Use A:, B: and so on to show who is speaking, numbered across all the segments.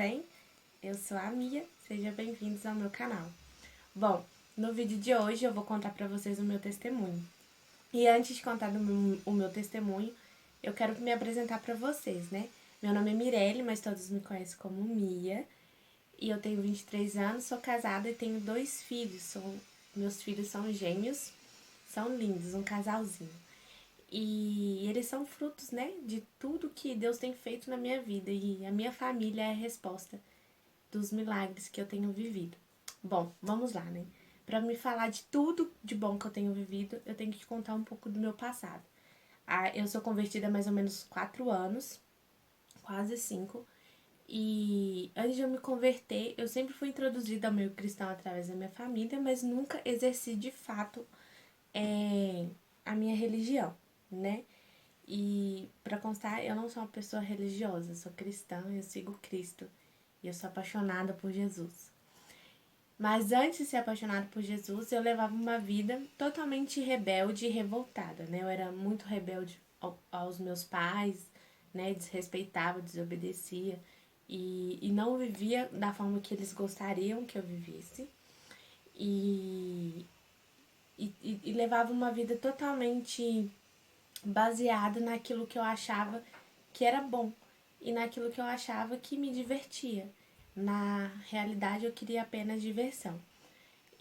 A: bem? Eu sou a Mia, sejam bem-vindos ao meu canal. Bom, no vídeo de hoje eu vou contar pra vocês o meu testemunho. E antes de contar o meu testemunho, eu quero me apresentar pra vocês, né? Meu nome é Mirelle, mas todos me conhecem como Mia. E eu tenho 23 anos, sou casada e tenho 2 filhos. Meus filhos são gêmeos, são lindos, um casalzinho. E eles são frutos, né, de tudo que Deus tem feito na minha vida. E a minha família é a resposta dos milagres que eu tenho vivido. Bom, vamos lá, né? Para me falar de tudo de bom que eu tenho vivido, eu tenho que contar um pouco do meu passado. Eu sou convertida há mais ou menos 4 anos, quase 5. E antes de eu me converter, eu sempre fui introduzida ao meio cristão através da minha família, mas nunca exerci de fato a minha religião, né? E para constar, eu não sou uma pessoa religiosa, eu sou cristã, eu sigo Cristo e eu sou apaixonada por Jesus. Mas antes de ser apaixonada por Jesus, eu levava uma vida totalmente rebelde e revoltada, né? Eu era muito rebelde aos meus pais, né? Desrespeitava, desobedecia e não vivia da forma que eles gostariam que eu vivesse. E levava uma vida totalmente baseada naquilo que eu achava que era bom e naquilo que eu achava que me divertia. Na realidade, eu queria apenas diversão.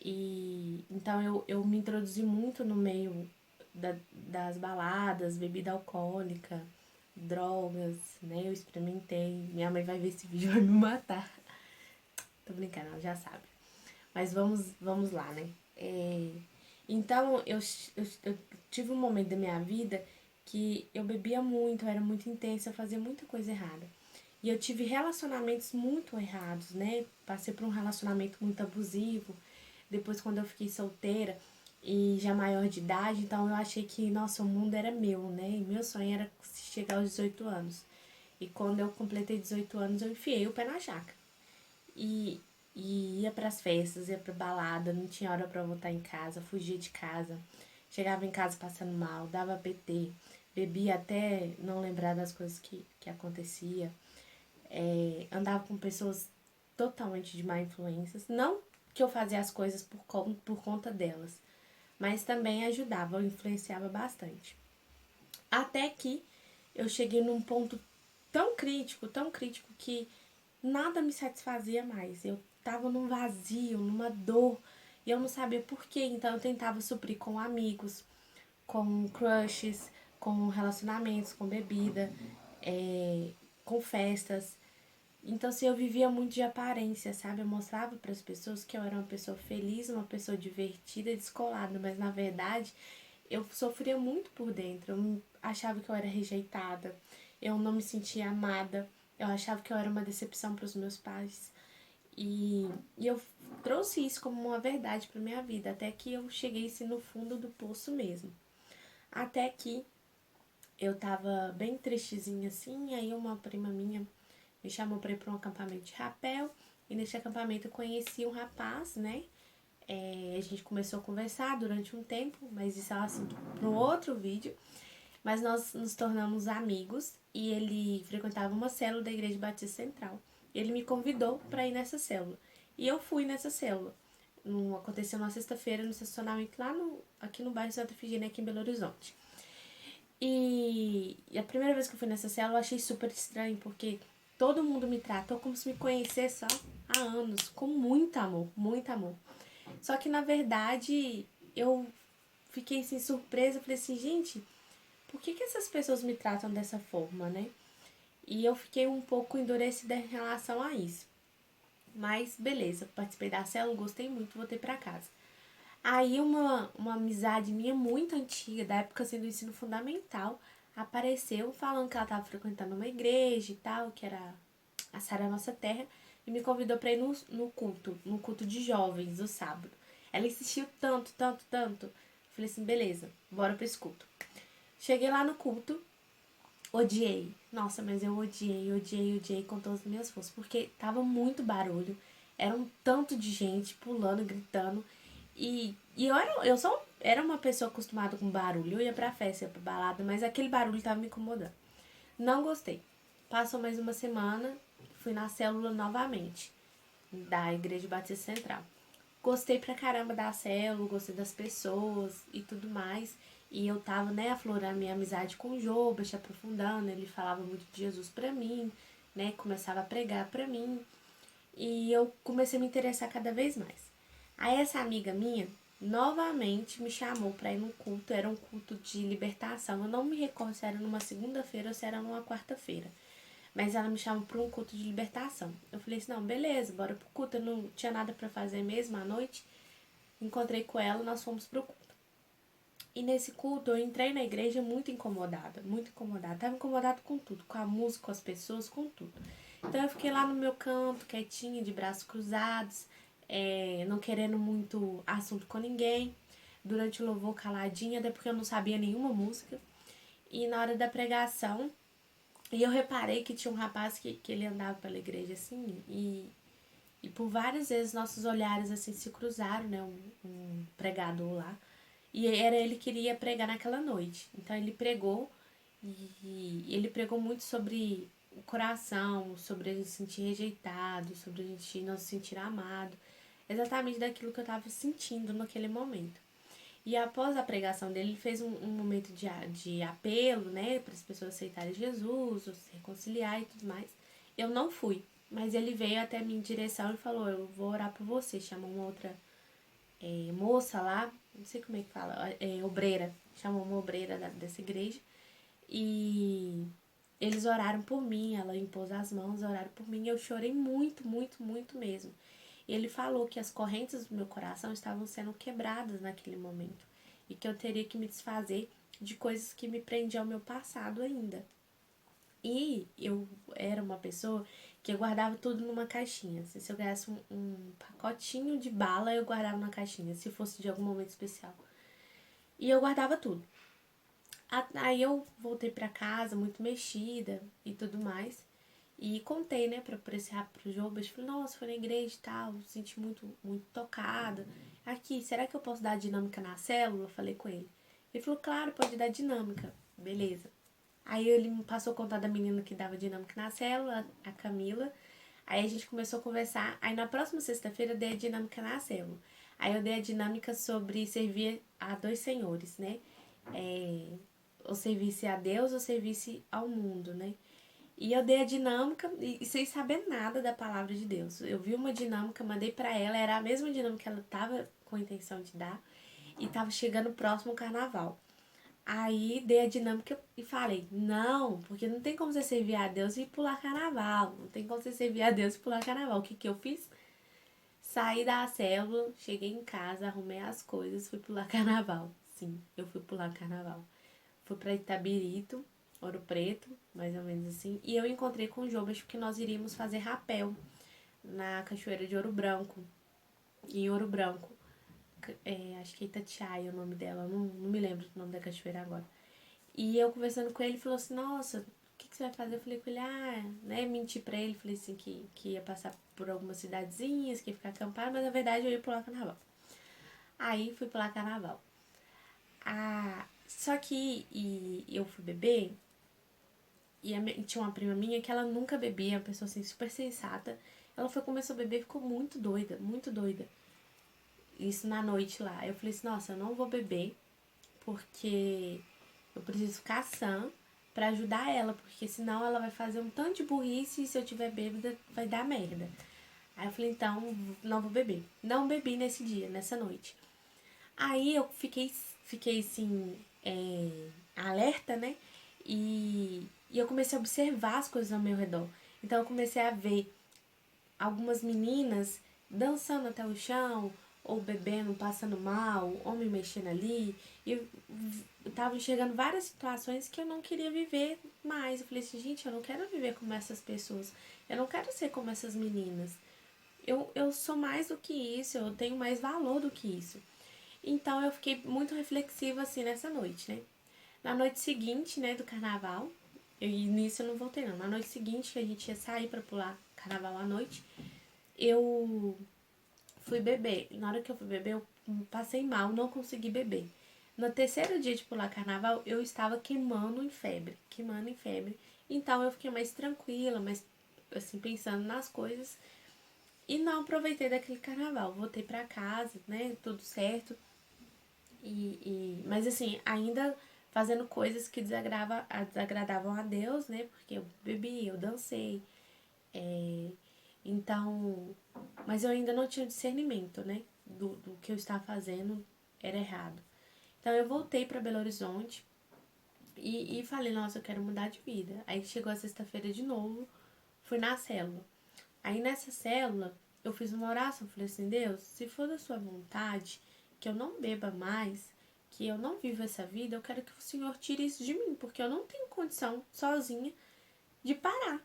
A: E então eu me introduzi muito no meio das baladas, bebida alcoólica, drogas, né? Eu experimentei. Minha mãe vai ver esse vídeo e vai me matar. Tô brincando, ela já sabe. Mas vamos lá, né? Então, eu tive um momento da minha vida que eu bebia muito, eu era muito intensa, eu fazia muita coisa errada. E eu tive relacionamentos muito errados, né? Passei por um relacionamento muito abusivo. Depois, quando eu fiquei solteira e já maior de idade, então eu achei que, nossa, o mundo era meu, né? E meu sonho era chegar aos 18 anos. E quando eu completei 18 anos, eu enfiei o pé na jaca. E, e ia pras festas, ia pra balada, não tinha hora pra voltar em casa, fugia de casa. Chegava em casa passando mal, dava PT, bebia até não lembrar das coisas que acontecia. Andava com pessoas totalmente de má influências. Não que eu fazia as coisas por conta delas, mas também ajudava, eu influenciava bastante. Até que eu cheguei num ponto tão crítico que nada me satisfazia mais. Eu tava num vazio, numa dor, e eu não sabia por quê. Então eu tentava suprir com amigos, com crushes, com relacionamentos, com bebida, com festas. Então, se eu vivia muito de aparência, sabe? Eu mostrava para as pessoas que eu era uma pessoa feliz, uma pessoa divertida, descolada, mas na verdade eu sofria muito por dentro. Eu achava que eu era rejeitada, eu não me sentia amada, eu achava que eu era uma decepção para os meus pais. E eu trouxe isso como uma verdade para minha vida, até que eu cheguei assim, no fundo do poço mesmo. Até que eu tava bem tristezinha assim, e aí uma prima minha me chamou para ir para um acampamento de rapel. E nesse acampamento eu conheci um rapaz, né? A gente começou a conversar durante um tempo, mas isso é um assunto para um outro vídeo. Mas nós nos tornamos amigos e ele frequentava uma célula da Igreja Batista Central. Ele me convidou para ir nessa célula. E eu fui nessa célula. Aconteceu na sexta-feira no estacionamento lá aqui no bairro Santa Efigênia, aqui em Belo Horizonte. E a primeira vez que eu fui nessa célula eu achei super estranho, porque todo mundo me tratou como se me conhecesse há anos, com muito amor, muito amor. Só que na verdade eu fiquei assim surpresa, falei assim, gente, por que essas pessoas me tratam dessa forma, né? E eu fiquei um pouco endurecida em relação a isso. Mas beleza, participei da célula, gostei muito, voltei pra casa. Aí uma amizade minha muito antiga, da época assim, do ensino fundamental, apareceu falando que ela estava frequentando uma igreja e tal, que era a Sara Nossa Terra, e me convidou para ir no culto de jovens, do sábado. Ela insistiu tanto, tanto, tanto. Falei assim, beleza, bora para esse culto. Cheguei lá no culto, odiei. Nossa, mas eu odiei com todas as minhas forças, porque tava muito barulho, era um tanto de gente pulando, gritando, e era uma pessoa acostumada com barulho. Eu ia pra festa, ia pra balada, mas aquele barulho tava me incomodando. Não gostei. Passou mais uma semana, fui na célula novamente, da Igreja Batista Central. Gostei pra caramba da célula, gostei das pessoas e tudo mais. E eu tava, né, aflorando minha amizade com o Jobas, aprofundando. Ele falava muito de Jesus pra mim, né, começava a pregar pra mim. E eu comecei a me interessar cada vez mais. Aí essa amiga minha, novamente, me chamou pra ir num culto. Era um culto de libertação. Eu não me recordo se era numa segunda-feira ou se era numa quarta-feira. Mas ela me chamou para um culto de libertação. Eu falei assim, não, beleza, bora pro culto. Eu não tinha nada para fazer mesmo à noite. Encontrei com ela, nós fomos pro culto. E nesse culto eu entrei na igreja muito incomodada, muito incomodada. Tava incomodada com tudo, com a música, com as pessoas, com tudo. Então eu fiquei lá no meu canto, quietinha, de braços cruzados, não querendo muito assunto com ninguém. Durante o louvor caladinha, até porque eu não sabia nenhuma música. E na hora da pregação, e eu reparei que tinha um rapaz que ele andava pela igreja assim, e por várias vezes nossos olhares assim se cruzaram, né? Um pregador lá. E era ele que iria pregar naquela noite. Então ele pregou e ele pregou muito sobre o coração, sobre a gente se sentir rejeitado, sobre a gente não se sentir amado. Exatamente daquilo que eu estava sentindo naquele momento. E após a pregação dele, ele fez um momento de apelo, né, para as pessoas aceitarem Jesus, se reconciliar e tudo mais. Eu não fui, mas ele veio até a minha direção e falou, eu vou orar por você. Chamou uma outra moça lá, não sei como é que fala, obreira, chamou uma obreira dessa igreja. E eles oraram por mim, ela impôs as mãos, oraram por mim. Eu chorei muito, muito, muito mesmo. E ele falou que as correntes do meu coração estavam sendo quebradas naquele momento. E que eu teria que me desfazer de coisas que me prendiam ao meu passado ainda. E eu era uma pessoa que eu guardava tudo numa caixinha. Se eu ganhasse um pacotinho de bala, eu guardava na caixinha, se fosse de algum momento especial. E eu guardava tudo. Aí eu voltei pra casa muito mexida e tudo mais. E contei, né, pra apreciar pro Jobas. Falei, nossa, foi na igreja e tal, me senti muito, muito tocada. Aqui, será que eu posso dar dinâmica na célula? Eu falei com ele. Ele falou, claro, pode dar dinâmica. Beleza. Aí ele me passou a contar da menina que dava dinâmica na célula, a Camila. Aí a gente começou a conversar. Aí na próxima sexta-feira eu dei a dinâmica na célula. Aí eu dei a dinâmica sobre servir a dois senhores, né? Ou servisse a Deus ou servisse ao mundo, né? E eu dei a dinâmica e sem saber nada da palavra de Deus. Eu vi uma dinâmica, mandei pra ela, era a mesma dinâmica que ela tava com a intenção de dar e tava chegando próximo ao carnaval. Aí dei a dinâmica e falei, não, porque não tem como você servir a Deus e pular carnaval. Não tem como você servir a Deus e pular carnaval. O que que eu fiz? Saí da célula, cheguei em casa, arrumei as coisas, fui pular carnaval. Sim, eu fui pular carnaval. Fui pra Itabirito, Ouro Preto, mais ou menos assim. E eu encontrei com o Jobas porque nós iríamos fazer rapel na Cachoeira de Ouro Branco. Em Ouro Branco. Acho que é Itatiaia o nome dela. Não me lembro do nome da cachoeira agora. E eu conversando com ele, ele falou assim, nossa, o que você vai fazer? Eu falei com ele, né, menti pra ele, falei assim, que ia passar por algumas cidadezinhas, que ia ficar acampado, mas na verdade eu ia pular carnaval. Aí fui pular carnaval. Só que eu fui beber, e tinha uma prima minha que ela nunca bebia, uma pessoa assim, super sensata. Ela começou a beber e ficou muito doida, muito doida. Isso na noite lá. Eu falei assim, nossa, eu não vou beber, porque eu preciso ficar sã pra ajudar ela, porque senão ela vai fazer um tanto de burrice e se eu tiver bêbada vai dar merda. Aí eu falei, então, não vou beber. Não bebi nesse dia, nessa noite. Aí eu fiquei assim, alerta, né? E eu comecei a observar as coisas ao meu redor. Então eu comecei a ver algumas meninas dançando até o chão, ou bebendo, passando mal, homem mexendo ali. E eu tava enxergando várias situações que eu não queria viver mais. Eu falei assim, gente, eu não quero viver como essas pessoas. Eu não quero ser como essas meninas. Eu sou mais do que isso, eu tenho mais valor do que isso. Então eu fiquei muito reflexiva assim nessa noite, né? Na noite seguinte, né, do carnaval, nisso eu não voltei não. Na noite seguinte, que a gente ia sair pra pular carnaval à noite, eu fui beber. Na hora que eu fui beber, eu passei mal, não consegui beber. No terceiro dia de pular carnaval, eu estava queimando em febre. Então eu fiquei mais tranquila, mas assim, pensando nas coisas. E não aproveitei daquele carnaval. Voltei pra casa, né? Tudo certo. Mas assim, ainda fazendo coisas que desagradavam a Deus, né? Porque eu bebi, eu dancei. Então, mas eu ainda não tinha discernimento, né? Do que eu estava fazendo era errado. Então eu voltei para Belo Horizonte e falei, nossa, eu quero mudar de vida. Aí chegou a sexta-feira de novo, fui na célula. Aí nessa célula eu fiz uma oração, falei assim, Deus, se for da sua vontade, que eu não beba mais, que eu não viva essa vida, eu quero que o Senhor tire isso de mim, porque eu não tenho condição, sozinha, de parar.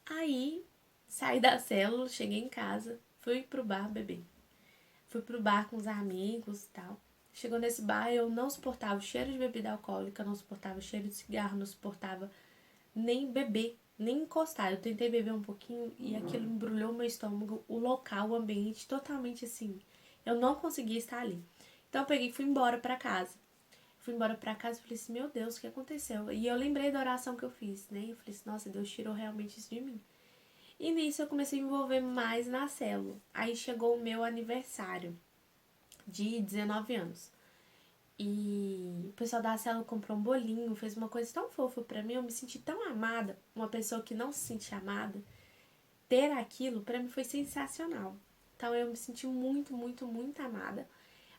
A: Aí saí da célula, cheguei em casa, fui pro bar beber. Fui pro bar com os amigos e tal. Chegou nesse bar, eu não suportava o cheiro de bebida alcoólica, não suportava o cheiro de cigarro, não suportava nem beber, nem encostar. Eu tentei beber um pouquinho e aquilo embrulhou meu estômago, o local, o ambiente, totalmente assim. Eu não conseguia estar ali. Então eu peguei e fui embora pra casa. Fui embora pra casa e falei assim, meu Deus, o que aconteceu? E eu lembrei da oração que eu fiz, né? Eu falei assim, nossa, Deus tirou realmente isso de mim. E nisso eu comecei a me envolver mais na célula. Aí chegou o meu aniversário de 19 anos. E o pessoal da célula comprou um bolinho, fez uma coisa tão fofa pra mim. Eu me senti tão amada. Uma pessoa que não se sente amada, ter aquilo pra mim foi sensacional. Então eu me senti muito, muito, muito amada.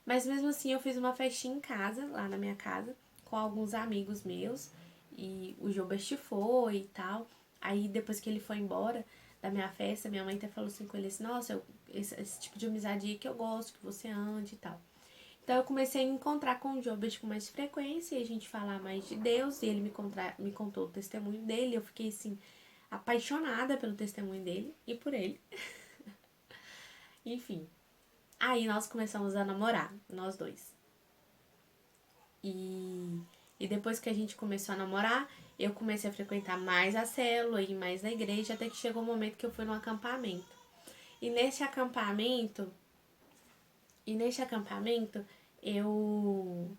A: Mas mesmo assim eu fiz uma festinha em casa, lá na minha casa, com alguns amigos meus. E o Jobert foi e tal. Aí depois que ele foi embora da minha festa, minha mãe até falou assim com ele assim, nossa, esse tipo de amizade aí que eu gosto, que você ande e tal. Então eu comecei a encontrar com o Jobert com mais frequência e a gente falar mais de Deus. E ele me contou o testemunho dele. Eu fiquei assim, apaixonada pelo testemunho dele e por ele. Enfim. Aí nós começamos a namorar, nós dois. E depois que a gente começou a namorar, eu comecei a frequentar mais a célula e mais na igreja, até que chegou o um momento que eu fui num acampamento. E nesse acampamento, eu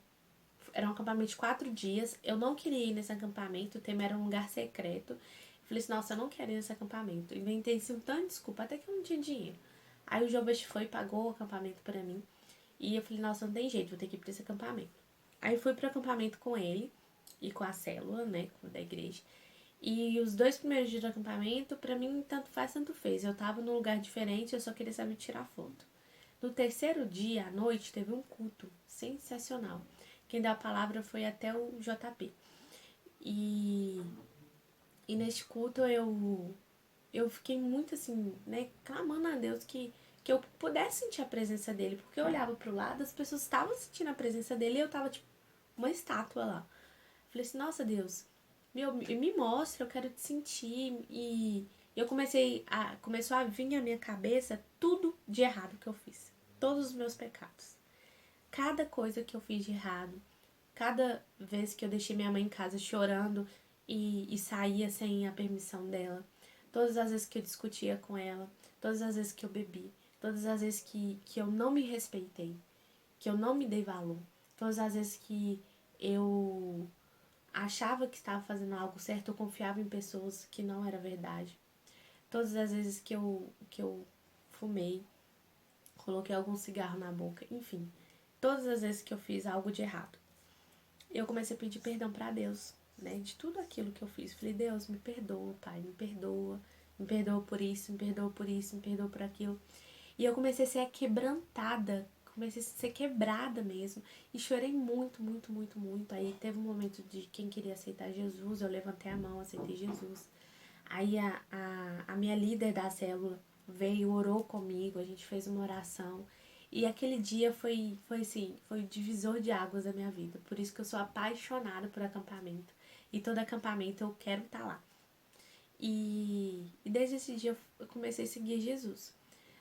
A: era um acampamento de 4 dias. Eu não queria ir nesse acampamento, o tema era um lugar secreto. Falei assim, nossa, eu não quero ir nesse acampamento. Inventei assim, um tanto de desculpa, até que eu não tinha dinheiro. Aí o Jobert foi e pagou o acampamento pra mim. E eu falei, nossa, não tem jeito, vou ter que ir pra esse acampamento. Aí fui pro acampamento com ele e com a célula, né, da igreja. E os 2 primeiros dias do acampamento, pra mim, tanto faz, tanto fez. Eu tava num lugar diferente, eu só queria saber tirar foto. No terceiro dia, à noite, teve um culto sensacional. Quem deu a palavra foi até o JP. E, e neste culto eu fiquei muito assim, né, clamando a Deus que eu pudesse sentir a presença dele. Porque eu olhava pro lado, as pessoas estavam sentindo a presença dele e eu tava tipo uma estátua lá. Falei assim, nossa Deus, me mostra, eu quero te sentir. E eu começou a vir à minha cabeça tudo de errado que eu fiz. Todos os meus pecados. Cada coisa que eu fiz de errado. Cada vez que eu deixei minha mãe em casa chorando e saía sem a permissão dela. Todas as vezes que eu discutia com ela. Todas as vezes que eu bebi. Todas as vezes que eu não me respeitei. Que eu não me dei valor. Todas as vezes que eu achava que estava fazendo algo certo, eu confiava em pessoas que não era verdade. Todas as vezes que eu fumei, coloquei algum cigarro na boca, enfim. Todas as vezes que eu fiz algo de errado, eu comecei a pedir perdão para Deus, né? De tudo aquilo que eu fiz. Falei, Deus, me perdoa, Pai, me perdoa. Me perdoa por isso, me perdoa por isso, me perdoa por aquilo. E eu comecei a ser quebrantada, comecei a ser quebrada mesmo. E chorei muito, muito, muito, muito. Aí teve um momento de quem queria aceitar Jesus, eu levantei a mão, aceitei Jesus. Aí a minha líder da célula veio, orou comigo, a gente fez uma oração. E aquele dia foi assim, foi o divisor de águas da minha vida. Por isso que eu sou apaixonada por acampamento. E todo acampamento eu quero estar lá. E desde esse dia eu comecei a seguir Jesus.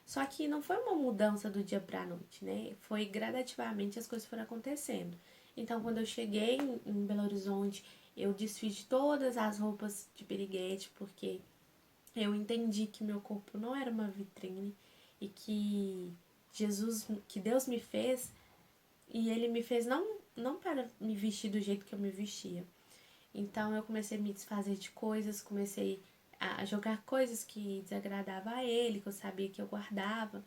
A: Só que não foi uma mudança do dia pra noite, né? Foi gradativamente as coisas foram acontecendo. Então, quando eu cheguei em Belo Horizonte, eu desfiz de todas as roupas de piriguete, porque eu entendi que meu corpo não era uma vitrine e que que Deus me fez, e Ele me fez não para me vestir do jeito que eu me vestia. Então, eu comecei a me desfazer de coisas, comecei a jogar coisas que desagradavam a ele, que eu sabia que eu guardava.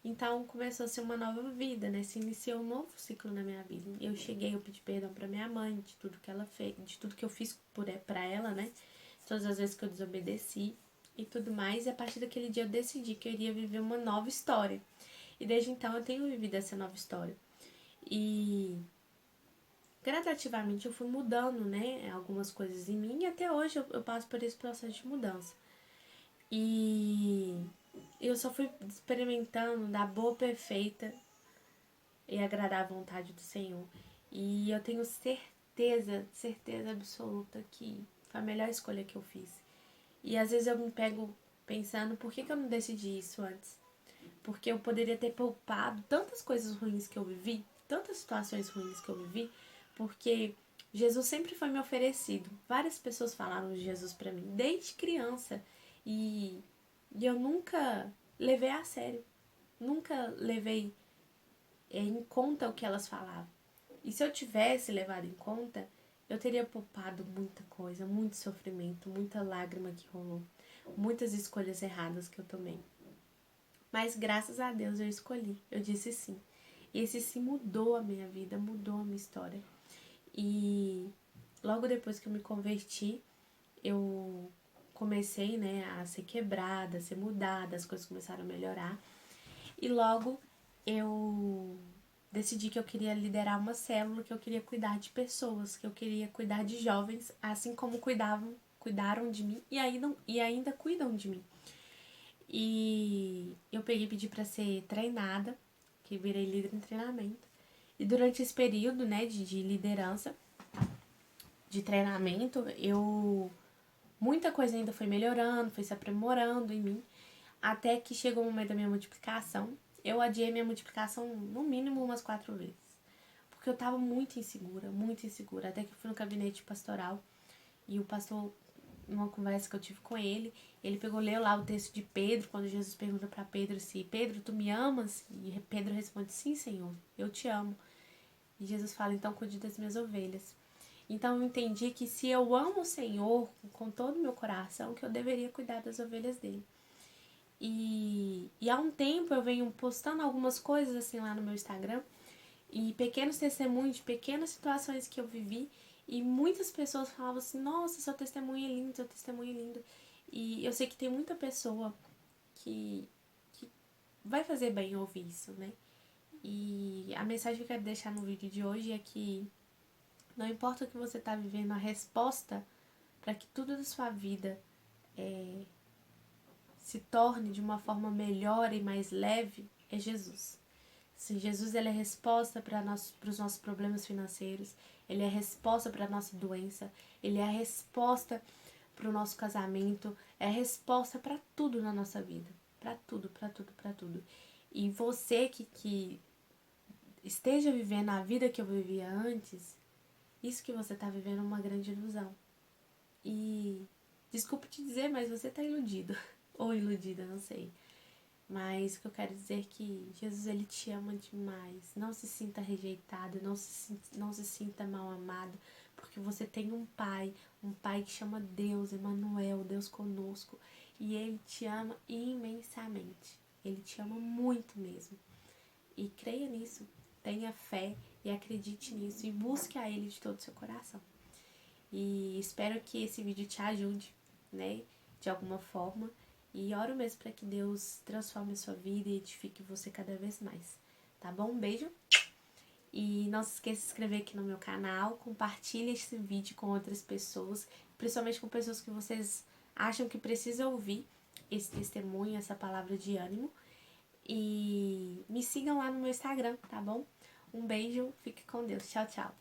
A: Então começou a ser uma nova vida, né? Se iniciou um novo ciclo na minha vida. Eu pedi perdão pra minha mãe de tudo que ela fez, de tudo que eu fiz pra ela, né? Todas as vezes que eu desobedeci e tudo mais. E a partir daquele dia eu decidi que eu iria viver uma nova história. E desde então eu tenho vivido essa nova história. E gradativamente eu fui mudando, né? Algumas coisas em mim e até hoje eu passo por esse processo de mudança. E eu só fui experimentando da boa, perfeita e agradar a vontade do Senhor. E eu tenho certeza absoluta que foi a melhor escolha que eu fiz. E às vezes eu me pego pensando, por que eu não decidi isso antes? Porque eu poderia ter poupado tantas coisas ruins que eu vivi, tantas situações ruins que eu vivi, porque Jesus sempre foi me oferecido. Várias pessoas falaram de Jesus pra mim, desde criança. E eu nunca levei a sério. Nunca levei em conta o que elas falavam. E se eu tivesse levado em conta, eu teria poupado muita coisa, muito sofrimento, muita lágrima que rolou, muitas escolhas erradas que eu tomei. Mas graças a Deus eu escolhi, eu disse sim. E esse sim mudou a minha vida, mudou a minha história. E logo depois que eu me converti, eu comecei, né, a ser quebrada, a ser mudada, as coisas começaram a melhorar. E logo eu decidi que eu queria liderar uma célula, que eu queria cuidar de pessoas, que eu queria cuidar de jovens, assim como cuidaram de mim e ainda cuidam de mim. E eu peguei e pedi para ser treinada, que virei líder em treinamento. E durante esse período, né, de liderança, de treinamento, muita coisa ainda foi melhorando, foi se aprimorando em mim, até que chegou o momento da minha multiplicação. Eu adiei minha multiplicação no mínimo umas 4 vezes. Porque eu tava muito insegura, muito insegura. Até que eu fui no gabinete pastoral e o pastor, numa conversa que eu tive com ele, ele pegou, leu lá o texto de Pedro, quando Jesus pergunta para Pedro se Pedro, tu me amas? E Pedro responde, sim, Senhor, eu te amo. E Jesus fala, então cuide das minhas ovelhas. Então eu entendi que se eu amo o Senhor com todo o meu coração, que eu deveria cuidar das ovelhas dele. E há um tempo eu venho postando algumas coisas assim lá no meu Instagram e pequenos testemunhos de pequenas situações que eu vivi e muitas pessoas falavam assim, nossa, seu testemunho é lindo, seu testemunho é lindo. E eu sei que tem muita pessoa que vai fazer bem ouvir isso, né? E a mensagem que eu quero deixar no vídeo de hoje é que não importa o que você está vivendo, a resposta para que tudo da sua vida se torne de uma forma melhor e mais leve é Jesus. Sim, Jesus ele é a resposta para os nossos problemas financeiros, ele é a resposta para a nossa doença, ele é a resposta para o nosso casamento, é a resposta para tudo na nossa vida. Para tudo, para tudo, para tudo. E você que esteja vivendo a vida que eu vivia antes, isso que você está vivendo é uma grande ilusão. E desculpe te dizer, mas você está iludido. Ou iludida, não sei. Mas o que eu quero dizer é que Jesus, ele te ama demais. Não se sinta rejeitado, não se sinta mal amado, porque você tem um pai que chama Deus, Emmanuel, Deus conosco, e ele te ama imensamente. Ele te ama muito mesmo. E creia nisso, tenha fé e acredite nisso e busque a ele de todo o seu coração. E espero que esse vídeo te ajude, né, de alguma forma. E oro mesmo para que Deus transforme a sua vida e edifique você cada vez mais. Tá bom? Um beijo. E não se esqueça de se inscrever aqui no meu canal. Compartilhe esse vídeo com outras pessoas. Principalmente com pessoas que vocês acham que precisam ouvir esse testemunho, essa palavra de ânimo. E me sigam lá no meu Instagram, tá bom? Um beijo. Fique com Deus. Tchau, tchau.